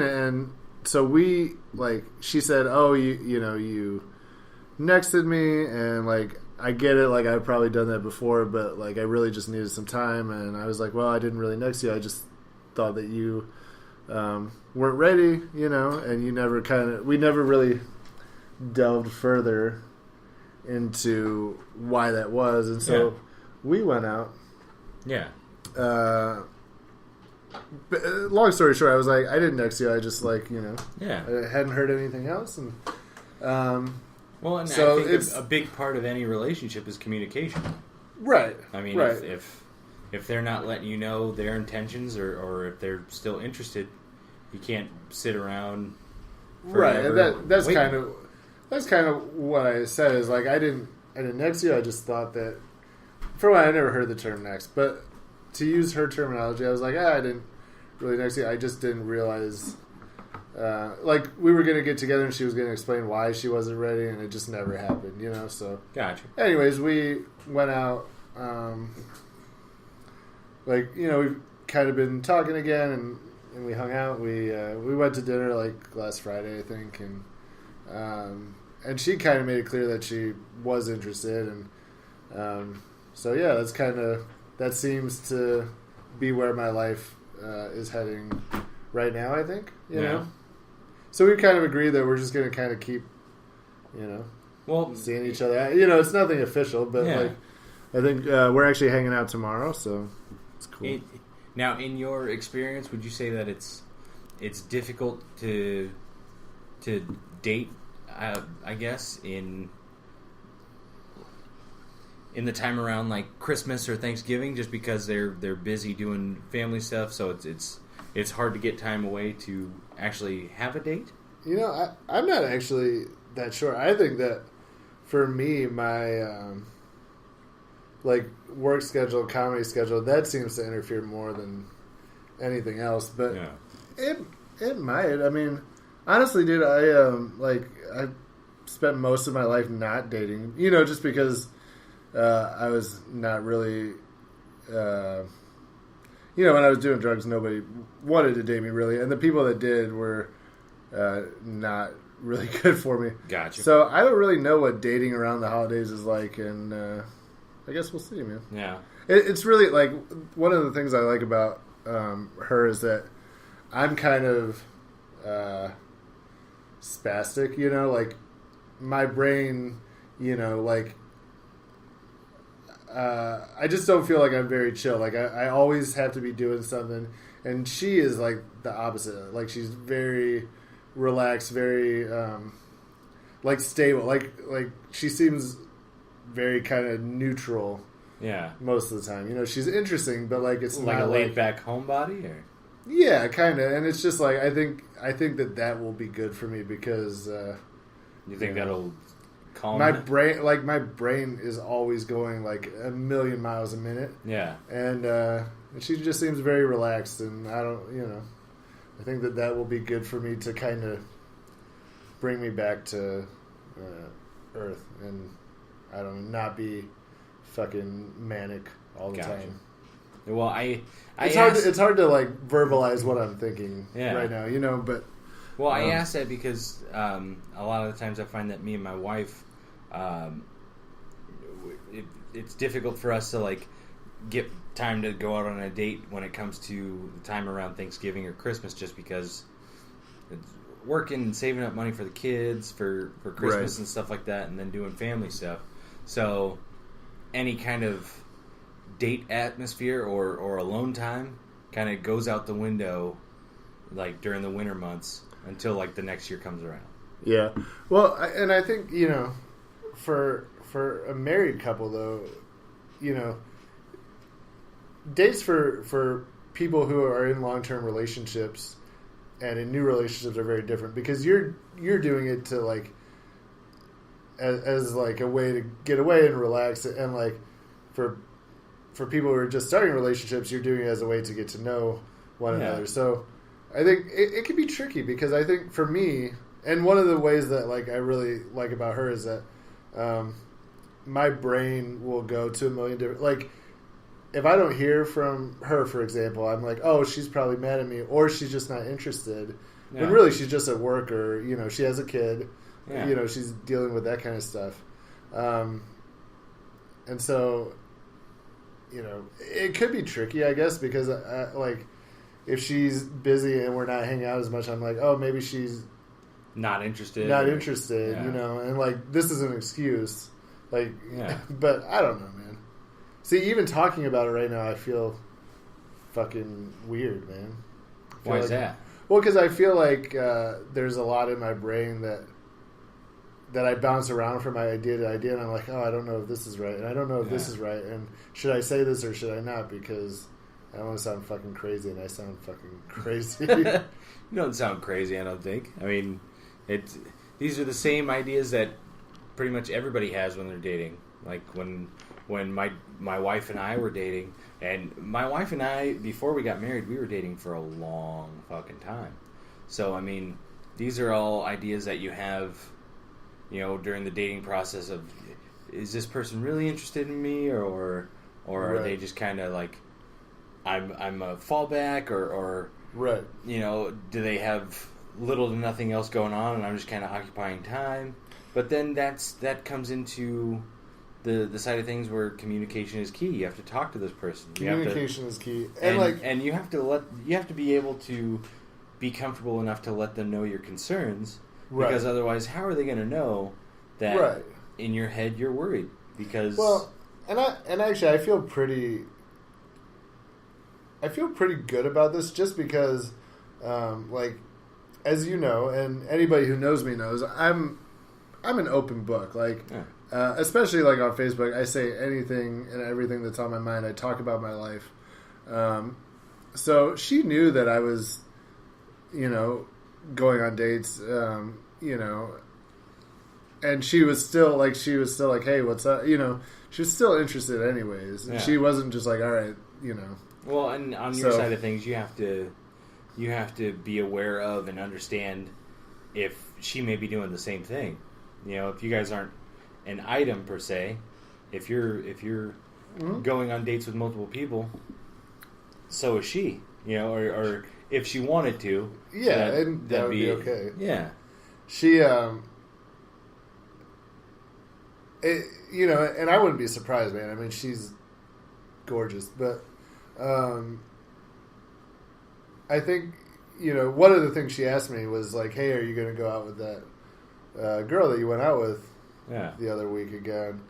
And so we, like, she said, oh, you nexted me, and, like, I get it, like, I've probably done that before, but, like, I really just needed some time, and I was like, well, I didn't really next you, I just thought that you weren't ready, and we never really delved further into why that was, and so we went out. Yeah. Long story short, I was like, I didn't next you, I just, like, Yeah. I hadn't heard anything else, and well, and so I think a big part of any relationship is communication. Right. I mean, right. if they're not letting you know their intentions, or if they're still interested, you can't sit around forever. Right, and that's kind of what I said, is like I didn't next you. I just thought that, for one, I never heard the term next, but to use her terminology, I was like, I didn't really next you. I just didn't realize, like, we were going to get together and she was going to explain why she wasn't ready, and it just never happened, so. Gotcha. Anyways, we went out, like, we've kind of been talking again, and we hung out. We went to dinner, like, last Friday, I think, and she kind of made it clear that she was interested, and so yeah, that seems to be where my life is heading right now, I think, you know. So we kind of agreed that we're just going to kind of keep, seeing each other. It's nothing official, but like, I think we're actually hanging out tomorrow, so it's cool. Now, in your experience, would you say that it's difficult to date? I guess in the time around like Christmas or Thanksgiving, just because they're busy doing family stuff, so it's hard to get time away to actually have a date. I'm not actually that sure. I think that for me, my like work schedule, comedy schedule, that seems to interfere more than anything else. But it might. I mean, honestly, dude, I spent most of my life not dating. Just because I was not really. When I was doing drugs, nobody wanted to date me really, and the people that did were not really good for me. Gotcha. So I don't really know what dating around the holidays is like, and I guess we'll see, man. Yeah. It's really, like, one of the things I like about her is that I'm kind of spastic, like, my brain, like, I just don't feel like I'm very chill. Like, I always have to be doing something, and she is, like, the opposite. Like, she's very relaxed, very, like, stable. Like, she seems very kind of neutral. Yeah. Most of the time. She's interesting, but, like, it's like not a laid-back homebody, or? Yeah, kind of. And it's just, like, I think that will be good for me because... you think that'll calm my brain? Like, my brain is always going, like, a million miles a minute. Yeah. And she just seems very relaxed, and I don't, I think that will be good for me to kind of bring me back to Earth and, I don't know, not be fucking manic all the time. Well, it's hard to like verbalize what I'm thinking right now, but I asked that because a lot of the times I find that me and my wife, it's difficult for us to like get time to go out on a date when it comes to the time around Thanksgiving or Christmas, just because it's working and saving up money for the kids for Christmas and stuff like that, and then doing family stuff. So any kind of date atmosphere or alone time kind of goes out the window, like during the winter months until like the next year comes around. Yeah. Well, and I think, for a married couple though, dates for people who are in long-term relationships and in new relationships are very different, because you're doing it to like as like a way to get away and relax, and like for people who are just starting relationships, you're doing it as a way to get to know one another. So I think it can be tricky, because I think for me, and one of the ways that like I really like about her is that my brain will go to a million different, like, if I don't hear from her, for example, I'm like, oh, she's probably mad at me, or she's just not interested. when really she's just at work, or she has a kid. Yeah. She's dealing with that kind of stuff, and so it could be tricky, I guess, because like if she's busy and we're not hanging out as much, I'm like, oh, maybe she's not interested, yeah. And like this is an excuse, like, but I don't know, man. See, even talking about it right now, I feel fucking weird, man. Why is that? Well, because I feel like there's a lot in my brain that I bounce around from idea to idea, and I'm like, oh, I don't know if this is right, and I don't know if this is right, and should I say this or should I not? Because I don't want to sound fucking crazy, and I sound fucking crazy. You don't sound crazy, I don't think. I mean, these are the same ideas that pretty much everybody has when they're dating. Like when my wife and I were dating, and my wife and I, before we got married, we were dating for a long fucking time. So, I mean, these are all ideas that you have, during the dating process of, is this person really interested in me, or right. are they just kind of like, I'm a fallback, or right. Do they have little to nothing else going on, and I'm just kind of occupying time? But then that comes into the side of things where communication is key. You have to talk to this person. Communication is key, and you have to be able to be comfortable enough to let them know your concerns, right. Because otherwise, how are they going to know that right. in your head you're worried? Because and actually, I feel pretty good about this, just because, like, as you know, and anybody who knows me knows, I'm an open book. Like, especially like on Facebook, I say anything and everything that's on my mind. I talk about my life. So she knew that I was, going on dates, and she was still like, hey, what's up? She was still interested anyways. And she wasn't just like, all right, Well, and on your side of things, you have to be aware of and understand if she may be doing the same thing. If you guys aren't an item per se, if you're mm-hmm. going on dates with multiple people, so is she. Or if she wanted to, and that would be okay. Yeah, she, and I wouldn't be surprised, man. I mean, she's gorgeous, but I think one of the things she asked me was like, "Hey, are you going to go out with that girl that you went out with the other week again?"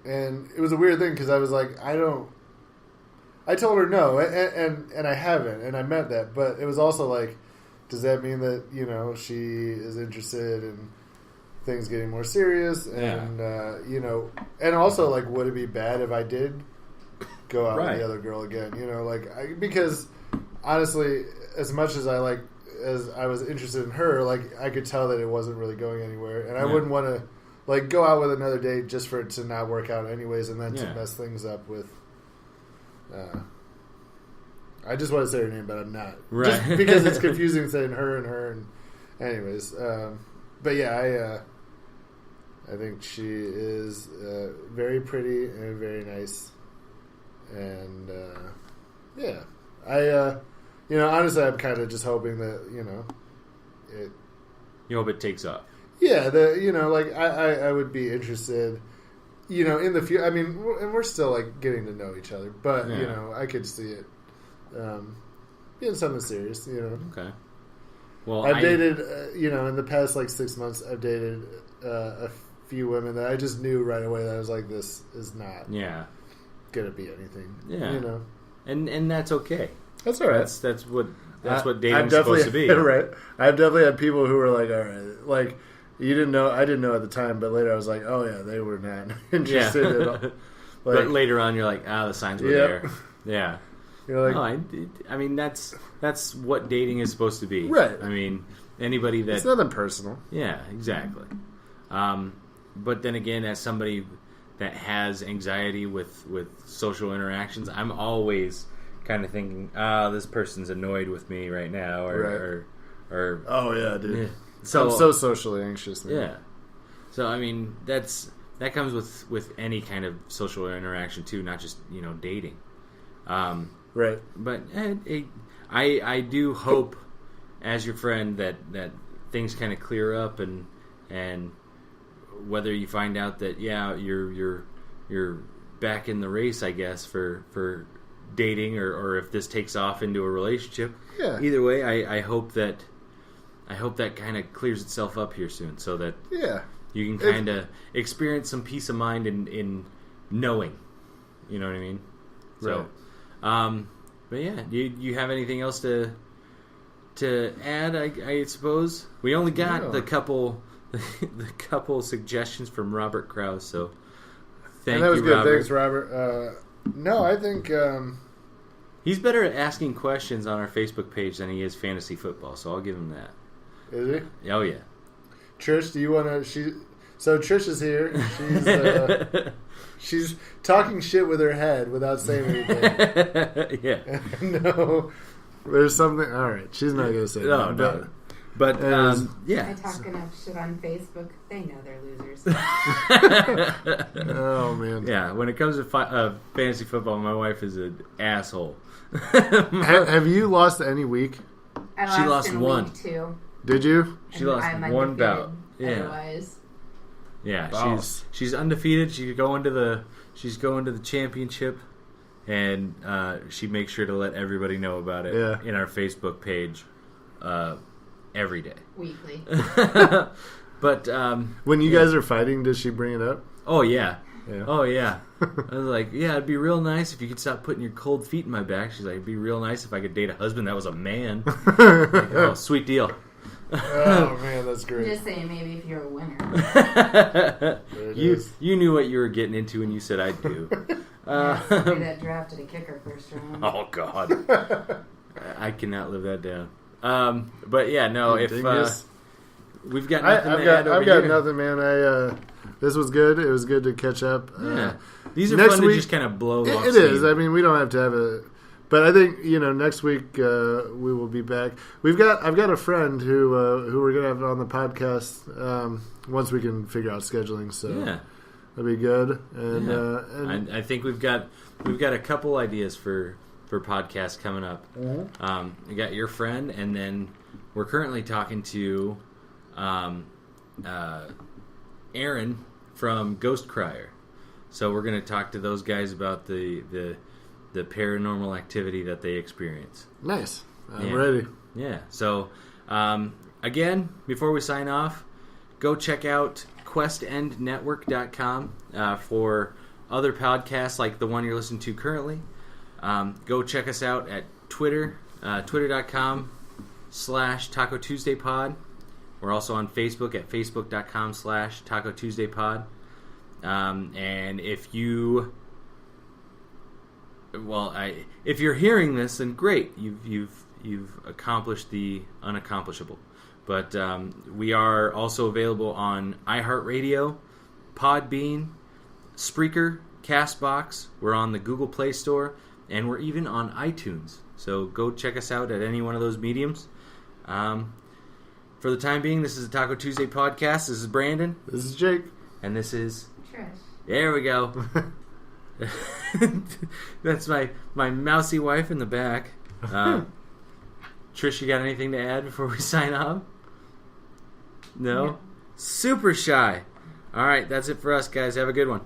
And it was a weird thing because I was like, I told her no, and I haven't, and I meant that, but it was also like, does that mean that she is interested in things getting more serious, and and also, like, would it be bad if I did go out with the other girl again? Because honestly, as much as I was interested in her, like, I could tell that it wasn't really going anywhere, and I wouldn't want to like go out with another date just for it to not work out anyways, and then to mess things up with. I just want to say her name, but I'm not. Right. Just because it's confusing saying her and anyways. But yeah, I think she is very pretty and very nice, and honestly, I'm kind of just hoping that it. You hope it takes up. Yeah, I would be interested. In the future, I mean, and we're still like getting to know each other, but I could see it being something serious. Okay. Well, I've dated, in the past like 6 months, I've dated a few women that I just knew right away that I was like, this is not gonna be anything. Yeah. And that's okay. That's all right. That's what dating's supposed to be. Right. I've definitely had people who were like, all right, like. You didn't know. I didn't know at the time, but later I was like, "Oh yeah, they were not interested at all." Like, but later on, you're like, "Ah, the signs were there." Yeah. You're like, I mean, that's what dating is supposed to be, right? I mean, anybody that it's nothing personal. Yeah, exactly. But then again, as somebody that has anxiety with social interactions, I'm always kind of thinking, this person's annoyed with me right now, or oh yeah, dude. Yeah. So I'm so socially anxious, man. Yeah. So I mean, that comes with any kind of social interaction too, not just dating. Right. But I do hope, as your friend, that things kind of clear up, and whether you find out that you're back in the race, I guess, for dating, or if this takes off into a relationship. Yeah. Either way, I hope that kind of clears itself up here soon, so that you can kind of experience some peace of mind in knowing. You know what I mean? Right. So, but yeah, do you have anything else to add? I suppose we only got the couple suggestions from Robert Krause. So thank you, that was good. Robert. Thanks, Robert. No, I think he's better at asking questions on our Facebook page than he is fantasy football. So I'll give him that. Is he? Oh yeah. Trish, do you want to? So Trish is here. She's talking shit with her head without saying anything. Yeah. No, there's something. All right, she's not going to say that. No. But yeah. I talk enough shit on Facebook. They know they're losers. Oh man. Yeah. When it comes to fantasy football, my wife is an asshole. Have you lost any week? I lost in one. Week 2. Did you? She lost one bout. Yeah. Otherwise. Yeah, Boss. she's undefeated. She's going to the championship, and she makes sure to let everybody know about it in our Facebook page every day, weekly. But when you guys are fighting, does she bring it up? Oh yeah. Yeah. Oh yeah. I was like, yeah, it'd be real nice if you could stop putting your cold feet in my back. She's like, it'd be real nice if I could date a husband that was a man. Like, oh, sweet deal. Oh man, that's great. I'm just saying, maybe if you're a winner. You knew what you were getting into when you said I do. Somebody that drafted a kicker first round. Oh God, I cannot live that down. But yeah, no. If we've got nothing to add over I've got here. nothing, man. This was good. It was good to catch up. Yeah, these are next fun week, to just kind of blow off. It is. I mean, we don't have to have a. But I think next week we will be back. I've got a friend who we're gonna have on the podcast once we can figure out scheduling. So yeah, that'll be good. And, and I think we've got a couple ideas for podcasts coming up. Mm-hmm. You got your friend, and then we're currently talking to Aaron from Ghost Crier. So we're going to talk to those guys about the paranormal activity that they experience. Nice. I'm ready. Yeah. So, again, before we sign off, go check out questendnetwork.com for other podcasts like the one you're listening to currently. Go check us out at Twitter, twitter.com/Taco Tuesday Pod. We're also on Facebook at facebook.com/Taco Tuesday Pod. And if you're hearing this, then great, you've accomplished the unaccomplishable. But we are also available on iHeartRadio, Podbean, Spreaker, Castbox. We're on the Google Play Store, and we're even on iTunes. So go check us out at any one of those mediums. For the time being, this is the Taco Tuesday podcast. This is Brandon. This is Jake. And this is Trish. There we go. That's my mousy wife in the back. Trish, you got anything to add before we sign off? No? Yeah. Super shy. All right, that's it for us, guys. Have a good one.